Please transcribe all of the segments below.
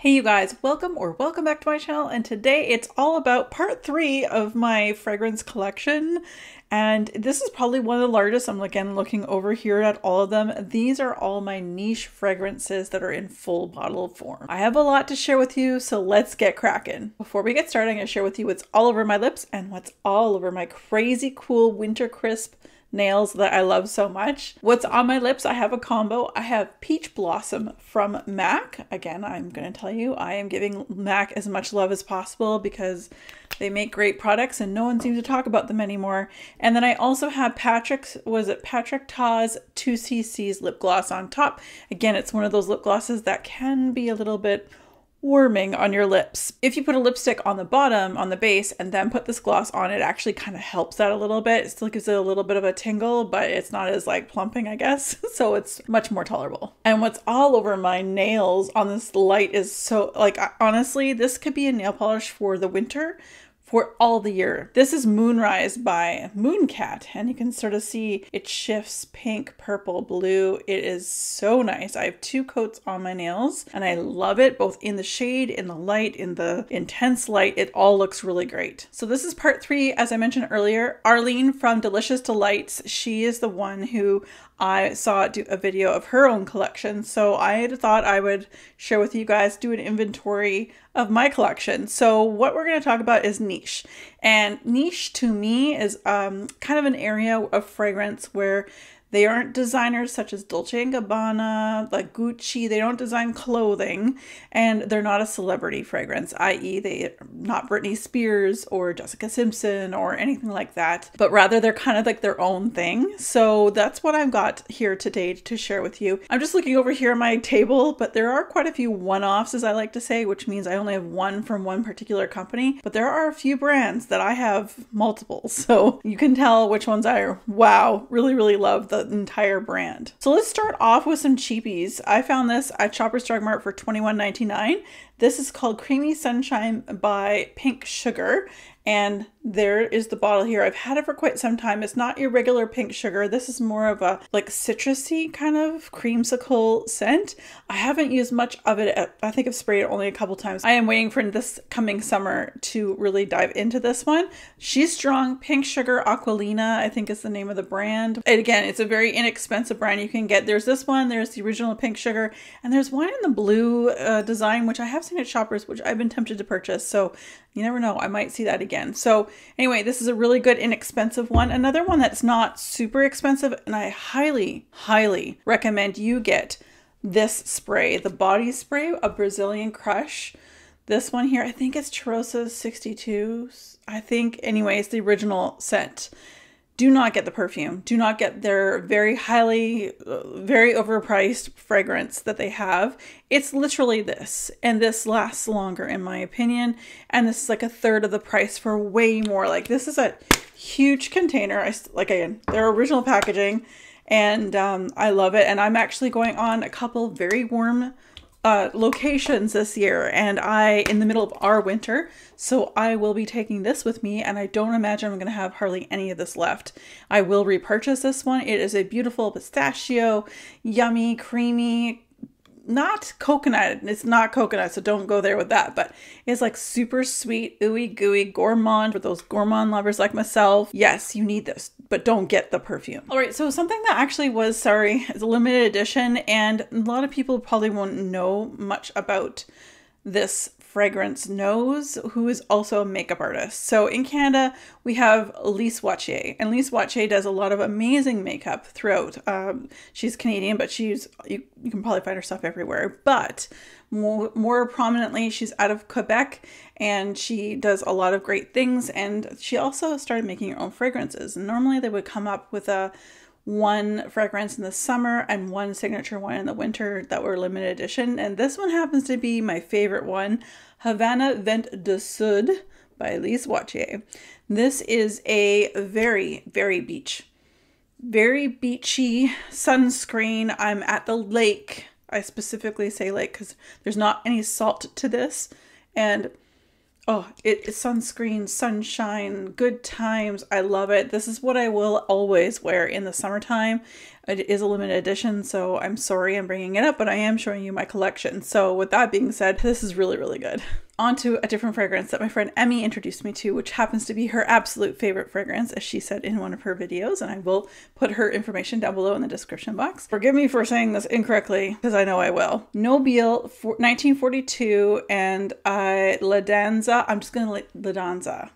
Hey you guys, welcome back to my channel, and today it's all about part 3 of my fragrance collection. And this is probably one of the largest. I'm again looking over here at all of them. These are all my niche fragrances that are in full bottle form. I have a lot to share with you, so let's get cracking. Before we get started, I'm going to share with you what's all over my lips and what's all over my crazy cool winter crisp nails that I love so much. What's on my lips? I have a combo. I have Peach Blossom from MAC. Again, I'm going to tell you, I am giving MAC as much love as possible because they make great products and no one seems to talk about them anymore. And then I also have Patrick Ta's 2cc's lip gloss on top. Again, it's one of those lip glosses that can be a little bit warming on your lips. If you put a lipstick on the bottom, on the base, and then put this gloss on, it actually kind of helps that a little bit. It still gives it a little bit of a tingle, but it's not as like plumping, I guess. So it's much more tolerable. And what's all over my nails on this light is so, like, honestly, this could be a nail polish for the winter, for all the year. This is Moonrise by Mooncat, and you can sort of see it shifts pink, purple, blue. It is so nice. I have 2 coats on my nails and I love it, both in the shade, in the light, in the intense light. It all looks really great. So this is part 3, as I mentioned earlier. Arlene from Delicious Delights, she is the one who I saw do a video of her own collection. So I thought I would share with you guys, do an inventory of my collection. So what we're going to talk about is niche. And niche to me is kind of an area of fragrance where they aren't designers such as Dolce & Gabbana, like Gucci. They don't design clothing, and they're not a celebrity fragrance, i.e. they're not Britney Spears or Jessica Simpson or anything like that, but rather they're kind of like their own thing. So that's what I've got here today to share with you. I'm just looking over here at my table, but there are quite a few one-offs, as I like to say, which means I only have one from one particular company, but there are a few brands that I have multiple. So you can tell which ones I, wow, really love the entire brand. So let's start off with some cheapies. I found this at Shoppers Drug Mart for $21.99. This is called Creamy Sunshine by Pink Sugar. And there is the bottle here. I've had it for quite some time. It's not your regular pink sugar. This is more of a like citrusy kind of creamsicle scent. I haven't used much of it. I think I've sprayed it only a couple times. I am waiting for this coming summer to really dive into this one. She's strong. Pink Sugar Aquilina, I think is the name of the brand. And again, it's a very inexpensive brand you can get. There's this one, there's the original Pink Sugar, and there's one in the blue design, which I have seen at Shoppers, which I've been tempted to purchase. So you never know, I might see that again. So anyway, this is a really good inexpensive one. Another one that's not super expensive, and I highly recommend you get this spray, the body spray of Brazilian Crush. This one here, I think it's Cheirosa 62. I think, anyway, it's the original scent. Do not get the perfume. Do not get their very overpriced fragrance that they have. It's literally this, and this lasts longer in my opinion. And this is like a third of the price for way more. Like, this is a huge container. Like, again, their original packaging, and I love it. And I'm actually going on a couple very warm locations this year, and in the middle of our winter, so I will be taking this with me, and I don't imagine I'm going to have hardly any of this left. I will repurchase this one. It is a beautiful pistachio, yummy, creamy, not coconut. It's not coconut, so don't go there with that, but it's like super sweet, ooey gooey, gourmand for those gourmand lovers like myself. Yes, you need this, but don't get the perfume. All right, so something that actually was, it's a limited edition, and a lot of people probably won't know much about this fragrance knows, who is also a makeup artist. So in Canada, we have Lise Wattier, and Lise Wattier does a lot of amazing makeup throughout. She's Canadian, but you can probably find her stuff everywhere. But more prominently, she's out of Quebec, and she does a lot of great things. And she also started making her own fragrances. And normally they would come up with one fragrance in the summer and one signature one in the winter that were limited edition. And this one happens to be my favorite one, Havana Vent du Sud by Lise Wattier. This is a very beachy sunscreen. I'm at the lake. I specifically say lake because there's not any salt to this. And oh, it's sunscreen, sunshine, good times. I love it. This is what I will always wear in the summertime. It is a limited edition, so I'm sorry I'm bringing it up, but I am showing you my collection. So with that being said, this is really, really good. On to a different fragrance that my friend Emmy introduced me to, which happens to be her absolute favorite fragrance, as she said in one of her videos, and I will put her information down below in the description box. Forgive me for saying this incorrectly, because I know I will. Nobile 1942 and La Danza. I'm just going to La Danza.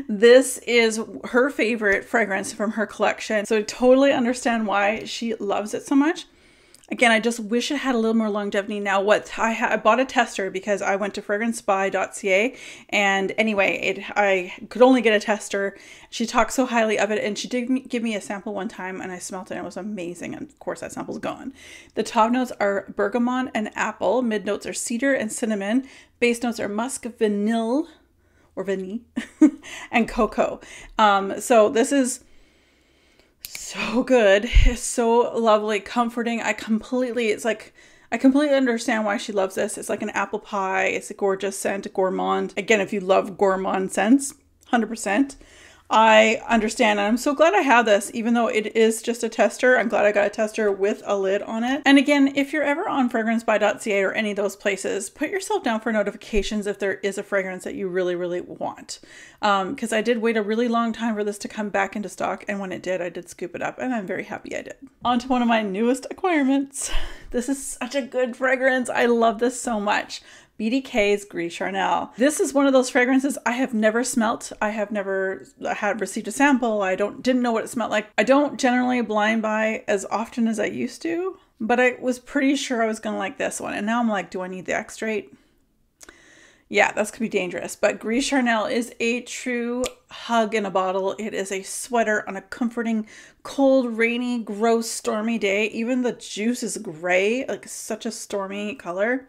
This is her favorite fragrance from her collection, so I totally understand why she loves it so much. Again, I just wish it had a little more longevity. Now, I bought a tester because I went to fragrancepy.ca, and anyway, I could only get a tester. She talked so highly of it, and she did give me a sample one time, and I smelled it, and it was amazing. And of course, that sample's gone. The top notes are bergamot and apple. Mid notes are cedar and cinnamon. Base notes are musk, vanilla, or vanille, and cocoa. So this is so good. It's so lovely, comforting. I completely understand why she loves this. It's like an apple pie. It's a gorgeous scent, gourmand. Again, if you love gourmand scents, 100%. I understand, and I'm so glad I have this, even though it is just a tester. I'm glad I got a tester with a lid on it. And again, if you're ever on fragrancepy.ca or any of those places, put yourself down for notifications if there is a fragrance that you really, really want. Because I did wait a really long time for this to come back into stock, and when it did, I did scoop it up, and I'm very happy I did. On to one of my newest acquirements. This is such a good fragrance. I love this so much. BDK's Gris Charnel. This is one of those fragrances I have never smelt. I have never received a sample. I didn't know what it smelled like. I don't generally blind buy as often as I used to, but I was pretty sure I was gonna like this one. And now I'm like, do I need the extrait? Yeah, that's gonna be dangerous. But Gris Charnel is a true hug in a bottle. It is a sweater on a comforting, cold, rainy, gross, stormy day. Even the juice is gray, like such a stormy color.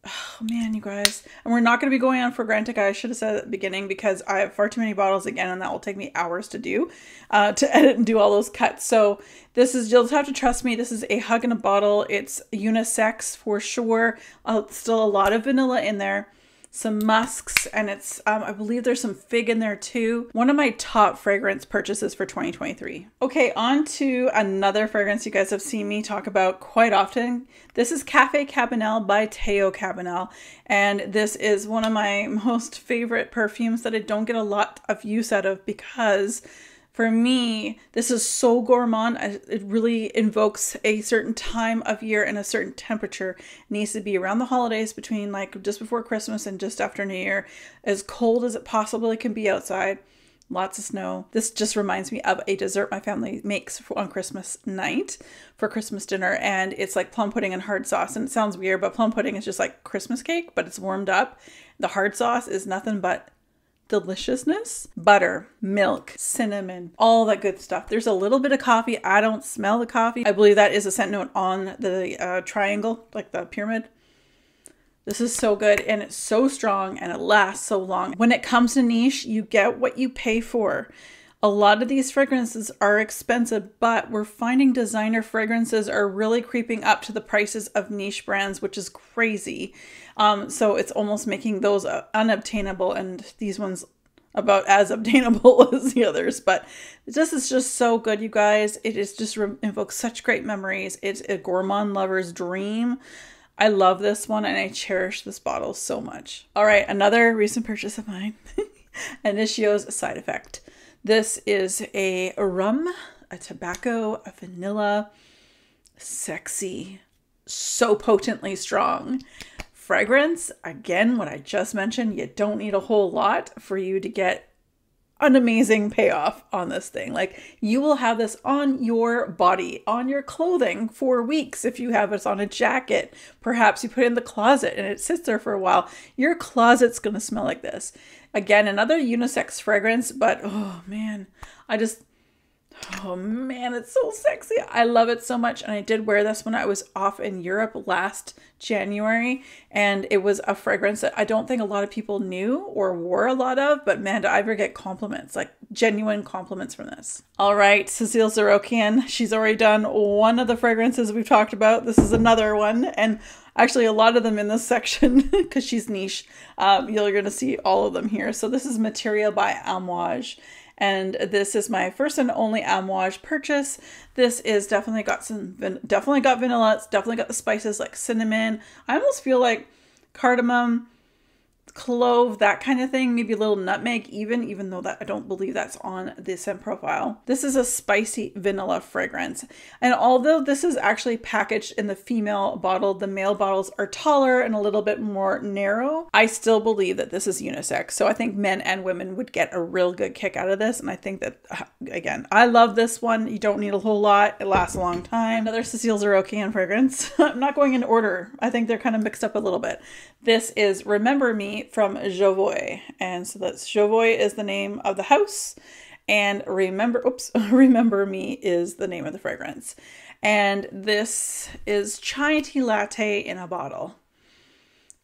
Oh man, you guys. And we're not going to be going on Fragrantica. I should have said at the beginning, because I have far too many bottles again, and that will take me hours to do, to edit and do all those cuts. So this is, you'll just have to trust me. This is a hug in a bottle. It's unisex for sure. Still a lot of vanilla in there. Some musks, and it's I believe there's some fig in there too. One of my top fragrance purchases for 2023. Okay, on to another fragrance you guys have seen me talk about quite often. This is Café Cabanel by Théo Cabanel, and this is one of my most favorite perfumes that I don't get a lot of use out of, because for me, this is so gourmand. It really invokes a certain time of year and a certain temperature. It needs to be around the holidays, between like just before Christmas and just after New Year. As cold as it possibly can be outside. Lots of snow. This just reminds me of a dessert my family makes on Christmas night for Christmas dinner. And it's like plum pudding and hard sauce. And it sounds weird, but plum pudding is just like Christmas cake, but it's warmed up. The hard sauce is nothing but deliciousness. Butter, milk, cinnamon, all that good stuff. There's a little bit of coffee. I don't smell the coffee. I believe that is a scent note on the triangle, like the pyramid. This is so good, and it's so strong, and it lasts so long. When it comes to niche, you get what you pay for. A lot of these fragrances are expensive, but we're finding designer fragrances are really creeping up to the prices of niche brands, which is crazy. So it's almost making those unobtainable, and these ones about as obtainable as the others. But this is just so good, you guys. It is just invokes such great memories. It's a gourmand lover's dream. I love this one, and I cherish this bottle so much. All right, another recent purchase of mine. Initio's Side Effect. This is a rum, a tobacco, a vanilla, sexy, so potently strong fragrance. Again, what I just mentioned, you don't need a whole lot for you to get an amazing payoff on this thing. Like, you will have this on your body, on your clothing for weeks. If you have this on a jacket, perhaps you put it in the closet and it sits there for a while, your closet's gonna smell like this. Again, another unisex fragrance, but oh man, oh man, it's so sexy. I love it so much. And I did wear this when I was off in Europe last January. And it was a fragrance that I don't think a lot of people knew or wore a lot of, but man, did I ever get compliments, like genuine compliments from this. All right, Cécile Zarokian. She's already done one of the fragrances we've talked about. This is another one. And actually a lot of them in this section, because she's niche. You're going to see all of them here. So this is Material by Amouage. And this is my first and only Amouage purchase. This is definitely got definitely got vanilla. It's definitely got the spices like cinnamon. I almost feel like cardamom, clove, that kind of thing, maybe a little nutmeg even though that I don't believe that's on the scent profile. This is a spicy vanilla fragrance. And although this is actually packaged in the female bottle, the male bottles are taller and a little bit more narrow. I still believe that this is unisex. So I think men and women would get a real good kick out of this. And I think that, again, I love this one. You don't need a whole lot. It lasts a long time. Another Cécile Zarokian fragrance. I'm not going in order. I think they're kind of mixed up a little bit. This is Remember Me from Jovoy. And so that's Jovoy is the name of the house, and Remember Me is the name of the fragrance. And this is chai tea latte in a bottle.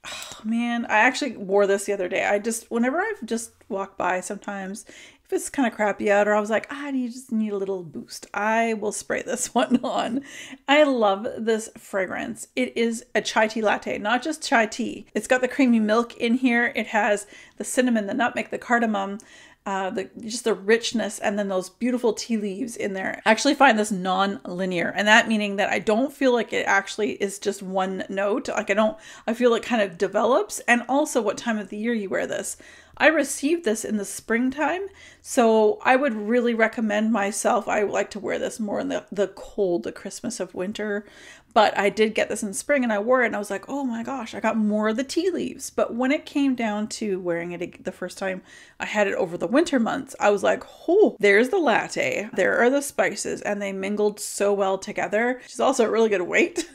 Oh man, I actually wore this the other day. Whenever I've just walked by sometimes, if it's kind of crappy out or I was like, you just need a little boost, I will spray this one on. I love this fragrance. It is a chai tea latte, not just chai tea. It's got the creamy milk in here. It has the cinnamon, the nutmeg, the cardamom, just the richness, and then those beautiful tea leaves in there. I actually find this non-linear, and that meaning that I don't feel like it actually is just one note. Like I feel it kind of develops, and also what time of the year you wear this. I received this in the springtime, so I would really recommend myself. I like to wear this more in the cold, the Christmas of winter, but I did get this in spring and I wore it and I was like, oh my gosh, I got more of the tea leaves. But when it came down to wearing it the first time I had it over the winter months, I was like, oh, there's the latte, there are the spices, and they mingled so well together. She's also a really good weight.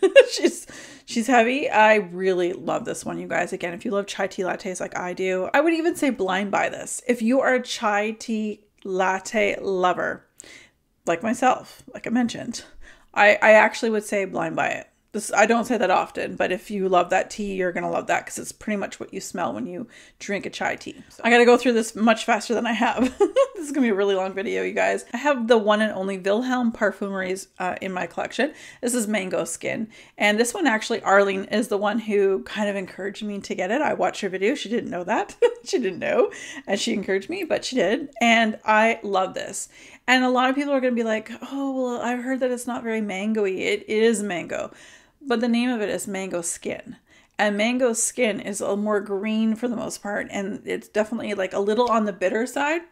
She's heavy. I really love this one, you guys. Again, if you love chai tea lattes like I do, I would even say blind buy this. If you are a chai tea latte lover, like myself, like I mentioned, I actually would say blind buy it. I don't say that often, but if you love that tea, you're going to love that because it's pretty much what you smell when you drink a chai tea. So I got to go through this much faster than I have. This is going to be a really long video, you guys. I have the one and only Wilhelm Parfumeries in my collection. This is Mango Skin. And this one, actually, Arlene is the one who kind of encouraged me to get it. I watched her video. She didn't know that. She didn't know. And she encouraged me, but she did. And I love this. And a lot of people are going to be like, oh, well, I've heard that it's not very mango-y. It is mango. But the name of it is Mango Skin. And Mango Skin is a more green for the most part. And it's definitely like a little on the bitter side.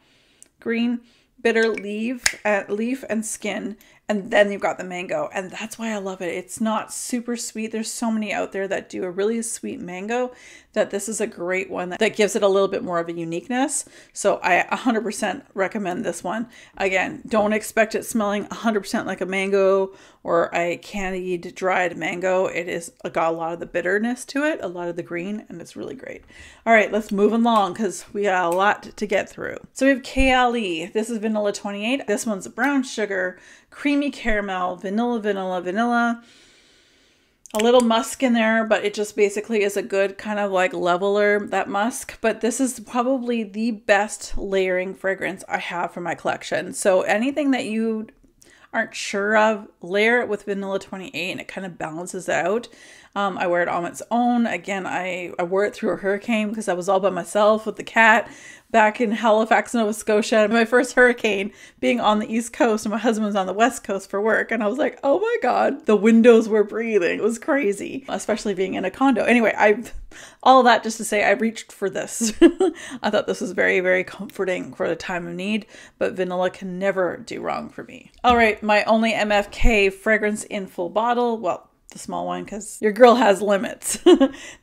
Green, bitter leaf and skin. And then you've got the mango. And that's why I love it. It's not super sweet. There's so many out there that do a really sweet mango that this is a great one that gives it a little bit more of a uniqueness. So I 100% recommend this one. Again, don't expect it smelling 100% like a mango or a candied dried mango. It is got a lot of the bitterness to it, a lot of the green, and it's really great. All right, let's move along because we got a lot to get through. So we have KLE. This is Vanilla 28. This one's brown sugar, creamy caramel, vanilla. A little musk in there, but it just basically is a good kind of like leveler, that musk. But this is probably the best layering fragrance I have for my collection. So anything that you aren't sure of, layer it with Vanilla 28 and it kind of balances it out. I wear it on its own. Again, I wore it through a hurricane because I was all by myself with the cat back in Halifax, Nova Scotia. My first hurricane being on the East Coast and my husband was on the West Coast for work. And I was like, oh my God, the windows were breathing. It was crazy, especially being in a condo. Anyway, all that just to say I reached for this. I thought this was very, very comforting for the time of need, but vanilla can never do wrong for me. All right, my only MFK fragrance in full bottle. Well, the small one because your girl has limits.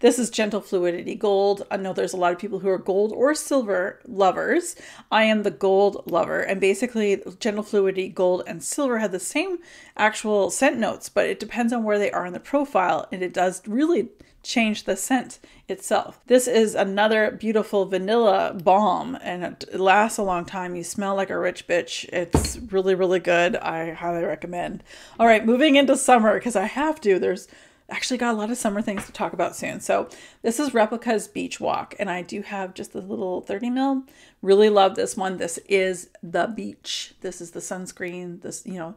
This is Gentle Fluidity Gold. I know there's a lot of people who are gold or silver lovers. I am the gold lover, and basically Gentle Fluidity Gold and silver have the same actual scent notes, but it depends on where they are in the profile, and it does really change the scent itself. This is another beautiful vanilla balm, and it lasts a long time. You smell like a rich bitch. It's really, really good. I highly recommend. All right, moving into summer because I have to. There's actually got a lot of summer things to talk about soon. So this is Replica's Beach Walk, and I do have just a little 30 ml. Really love this one. This is the beach. This is the sunscreen. This, you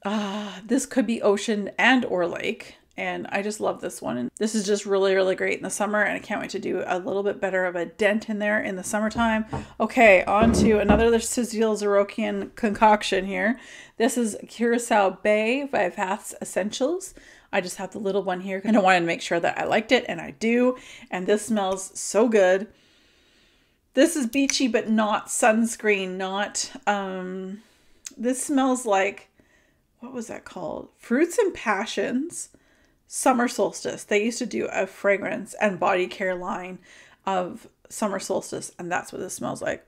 know, this could be ocean and or lake. and I just love this one. And this is just really, really great in the summer, and I can't wait to do a little bit better of a dent in there in the summertime. Okay, on to another Cecile Zarokian concoction here. This is Curacao Bay by Baths Essentials. I just have the little one here and I wanted to make sure that I liked it, and I do. And this smells so good. This is beachy, but not sunscreen, not, this smells like, what was that called? Fruits and Passions Summer Solstice. They used to do a fragrance and body care line of Summer Solstice, and that's what this smells like.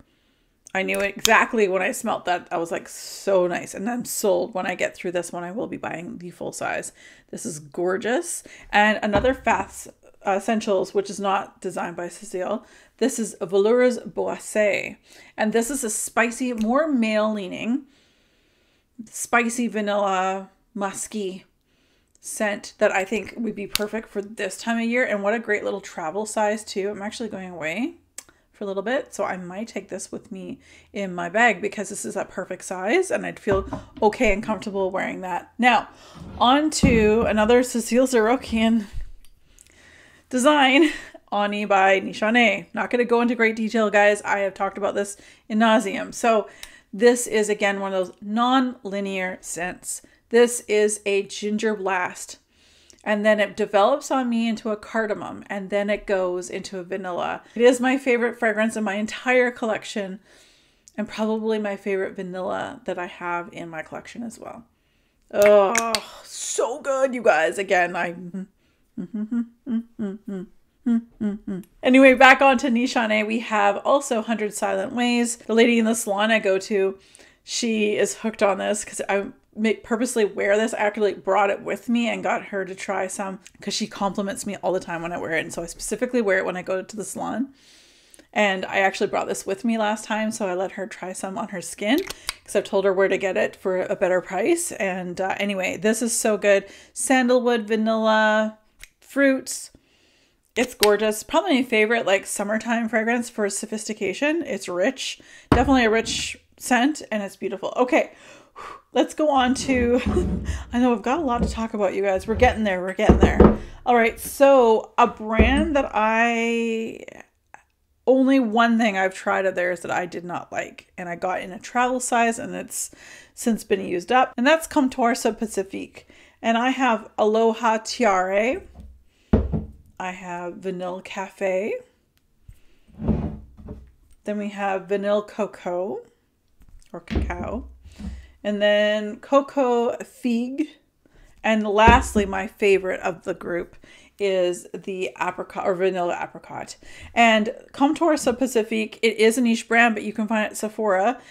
I knew it exactly when I smelled that. I was like, so nice. And I'm sold. When I get through this one, I will be buying the full size. This is gorgeous. And another Baths Essentials, which is not designed by Cecile. This is Velours Boissé. And this is a spicy, more male leaning, spicy vanilla musky scent that I think would be perfect for this time of year. And what a great little travel size too. I'm actually going away for a little bit, so I might take this with me in my bag because this is a perfect size and I'd feel okay and comfortable wearing that. Now on to another Cecile Zarokian design, Ani by Nishane. Not going to go into great detail, guys. I have talked about this in nauseum. So this is, again, one of those non-linear scents. This is a ginger blast. And then it develops on me into a cardamom. And then it goes into a vanilla. It is my favorite fragrance in my entire collection. And probably my favorite vanilla that I have in my collection as well. Oh, so good, you guys. Again, Anyway, back on to Nishane. We have also 100 Silent Ways. The lady in the salon I go to, she is hooked on this because I purposely wear this. I actually brought it with me and got her to try some because she compliments me all the time when I wear it. And so I specifically wear it when I go to the salon. And I actually brought this with me last time, so I let her try some on her skin because I've told her where to get it for a better price. And anyway, this is so good. Sandalwood, vanilla, fruits. It's gorgeous. Probably my favorite like summertime fragrance for sophistication. It's rich. Definitely a rich scent, and it's beautiful. Okay, let's go on to, I know I've got a lot to talk about, you guys. We're getting there. We're getting there. All right, so a brand that only one thing I've tried of theirs that I did not like, and I got in a travel size, and it's since been used up, and that's Comptoir Sub Pacifique. And I have Aloha Tiare. I have Vanille Cafe. Then we have Vanille Coco or Cacao. And then Coco Figue. And lastly, my favorite of the group is the apricot or vanilla apricot. And Comptoir Sub Pacifique, it is a niche brand, but you can find it at Sephora.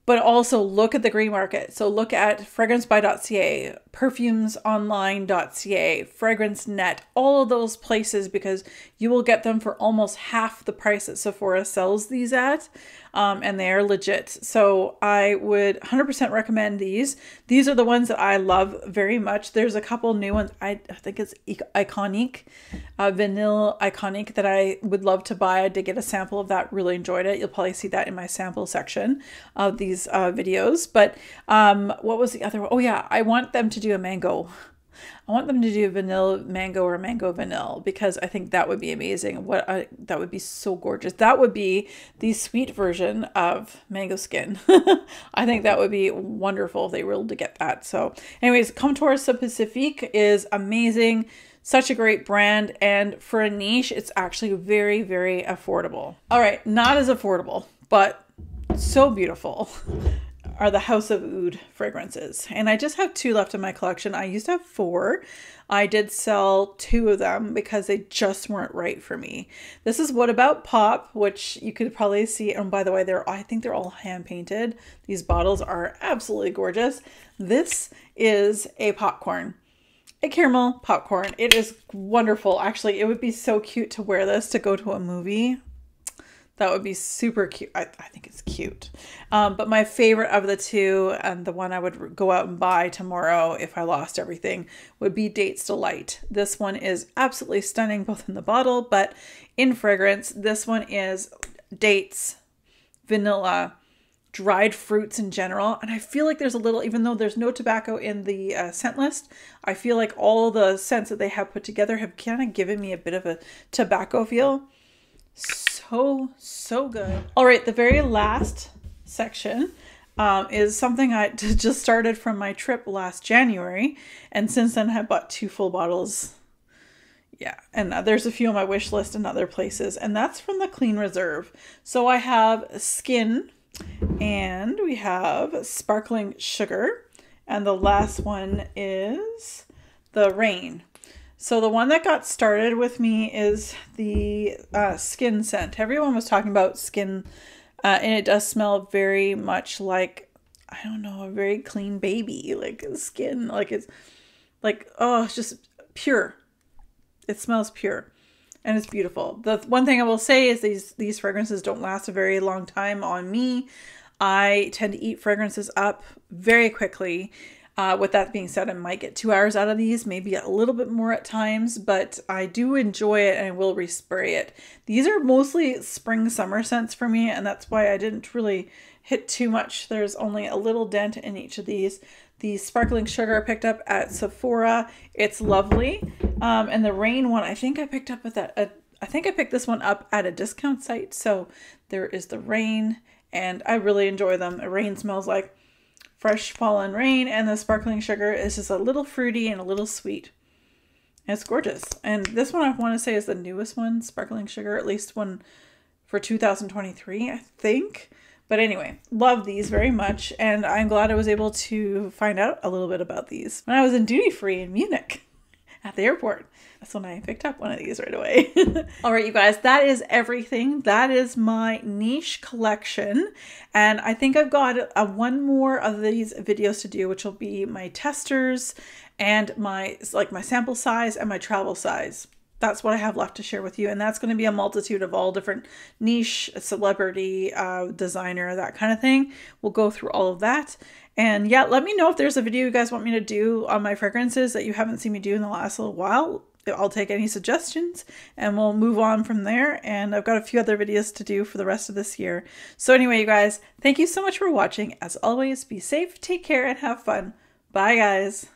But also look at the green market. So look at fragrancebuy.ca, perfumesonline.ca, Fragrance Net, all of those places, because you will get them for almost half the price that Sephora sells these at. And they are legit. So I would 100% recommend these. These are the ones that I love very much. There's a couple new ones. I think it's Iconique, Vanille Iconique, that I would love to buy. I did get a sample of that. Really enjoyed it. You'll probably see that in my sample section of these videos. But what was the other one? Oh yeah, I want them to do a mango. I want them to do vanilla mango or mango vanilla, because I think that would be amazing. That would be so gorgeous. That would be the sweet version of mango skin. I think that would be wonderful if they were able to get that. So anyways, Comptoir Sub Pacifique is amazing. Such a great brand. And for a niche, it's actually very, very affordable. All right, not as affordable, but so beautiful are the House of Oud fragrances. And I just have 2 left in my collection. I used to have 4. I did sell 2 of them because they just weren't right for me. This is What About Pop, which you could probably see. And by the way, I think they're all hand painted. These bottles are absolutely gorgeous. This is a popcorn. A caramel popcorn. It is wonderful. Actually, it would be so cute to wear this to go to a movie. That would be super cute. I think it's cute. But my favorite of the 2, and the one I would go out and buy tomorrow if I lost everything, would be Dates Delight. This one is absolutely stunning, both in the bottle, but in fragrance. This one is dates, vanilla, dried fruits in general. And I feel like there's a little, even though there's no tobacco in the scent list, I feel like all the scents that they have put together have kind of given me a bit of a tobacco feel. So good. All right, the very last section is something I just started from my trip last January. And since then I bought 2 full bottles. Yeah, and there's a few on my wish list in other places, and that's from the Clean Reserve. So I have Skin, and we have Sparkling Sugar, and the last one is the Rain. So the one that got started with me is the Skin scent. Everyone was talking about Skin, and it does smell very much like, I don't know, a very clean baby, like skin, like it's like, oh, it's just pure. It smells pure and it's beautiful. The one thing I will say is these fragrances don't last a very long time on me. I tend to eat fragrances up very quickly. With that being said, I might get 2 hours out of these, maybe a little bit more at times, but I do enjoy it and I will respray it. These are mostly spring summer scents for me, and that's why I didn't really hit too much. There's only a little dent in each of these. The Sparkling Sugar I picked up at Sephora. It's lovely. And the Rain one, I think I picked up at that. I think I picked this one up at a discount site. So there is the Rain, and I really enjoy them. The Rain smells like fresh fallen rain, and the Sparkling Sugar is just a little fruity and a little sweet. And it's gorgeous. And this one I want to say is the newest one, Sparkling Sugar, at least one for 2023, I think. But anyway, love these very much, and I'm glad I was able to find out a little bit about these when I was in duty free in Munich at the airport. That's when I picked up one of these right away. All right, you guys, that is everything. That is my niche collection, and I think I've got one more of these videos to do, which will be my testers and my sample size and my travel size. That's what I have left to share with you. And that's going to be a multitude of all different niche, celebrity, designer, that kind of thing. We'll go through all of that. And yeah, let me know if there's a video you guys want me to do on my fragrances that you haven't seen me do in the last little while. I'll take any suggestions and we'll move on from there. And I've got a few other videos to do for the rest of this year. So anyway, you guys, thank you so much for watching. As always, be safe, take care, and have fun. Bye, guys.